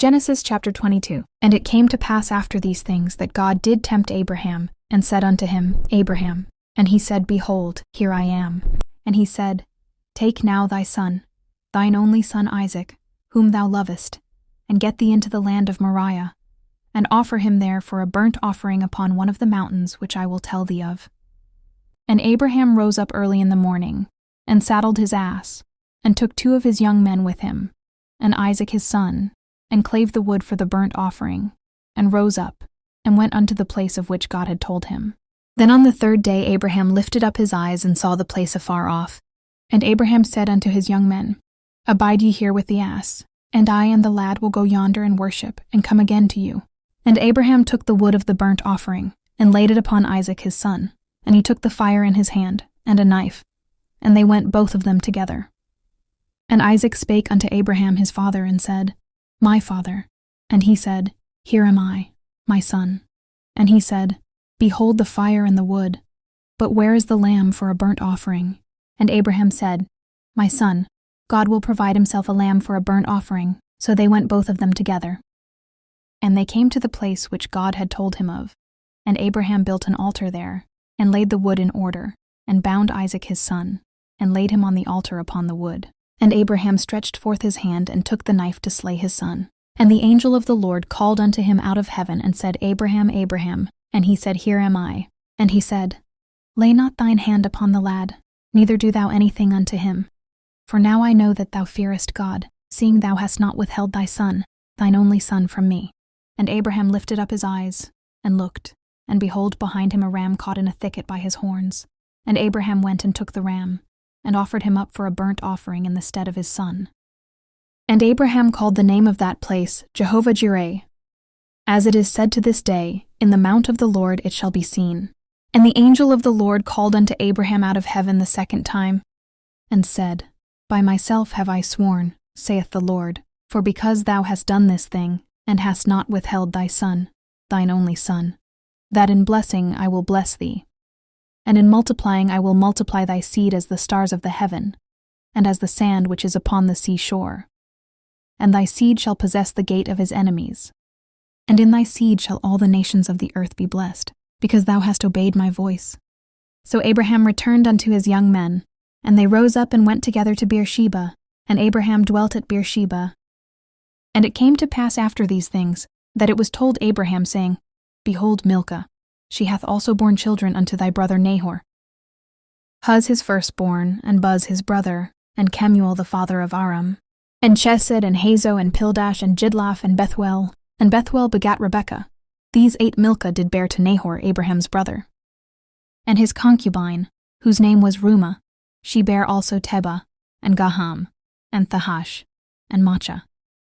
Genesis chapter 22. And it came to pass after these things that God did tempt Abraham, and said unto him, Abraham. And he said, Behold, here I am. And he said, Take now thy son, thine only son Isaac, whom thou lovest, and get thee into the land of Moriah, and offer him there for a burnt offering upon one of the mountains which I will tell thee of. And Abraham rose up early in the morning, and saddled his ass, and took 2 of his young men with him, and Isaac his son, and clave the wood for the burnt offering, and rose up, and went unto the place of which God had told him. Then on the 3rd day Abraham lifted up his eyes, and saw the place afar off. And Abraham said unto his young men, Abide ye here with the ass, and I and the lad will go yonder and worship, and come again to you. And Abraham took the wood of the burnt offering, and laid it upon Isaac his son, and he took the fire in his hand, and a knife, and they went both of them together. And Isaac spake unto Abraham his father, and said, My father. And he said, Here am I, my son. And he said, Behold the fire and the wood, but where is the lamb for a burnt offering? And Abraham said, My son, God will provide himself a lamb for a burnt offering. So they went both of them together. And they came to the place which God had told him of. And Abraham built an altar there, and laid the wood in order, and bound Isaac his son, and laid him on the altar upon the wood. And Abraham stretched forth his hand, and took the knife to slay his son. And the angel of the Lord called unto him out of heaven, and said, Abraham, Abraham. And he said, Here am I. And he said, Lay not thine hand upon the lad, neither do thou anything unto him. For now I know that thou fearest God, seeing thou hast not withheld thy son, thine only son, from me. And Abraham lifted up his eyes, and looked, and behold, behind him a ram caught in a thicket by his horns. And Abraham went and took the ram, and offered him up for a burnt offering in the stead of his son. And Abraham called the name of that place Jehovah-Jireh. As it is said to this day, In the mount of the Lord it shall be seen. And the angel of the Lord called unto Abraham out of heaven the 2nd time, and said, By myself have I sworn, saith the Lord, for because thou hast done this thing, and hast not withheld thy son, thine only son, that in blessing I will bless thee, and in multiplying I will multiply thy seed as the stars of the heaven, and as the sand which is upon the sea shore. And thy seed shall possess the gate of his enemies. And in thy seed shall all the nations of the earth be blessed, because thou hast obeyed my voice. So Abraham returned unto his young men, and they rose up and went together to Beersheba, and Abraham dwelt at Beersheba. And it came to pass after these things, that it was told Abraham, saying, Behold Milcah, she hath also borne children unto thy brother Nahor. Huz his firstborn, and Buz his brother, and Kemuel the father of Aram, and Chesed, and Hazo, and Pildash, and Jidlaph, and Bethuel begat Rebekah. These 8 Milcah did bear to Nahor, Abraham's brother. And his concubine, whose name was Reumah, she bare also Tebah, and Gaham, and Thahash, and Maachah.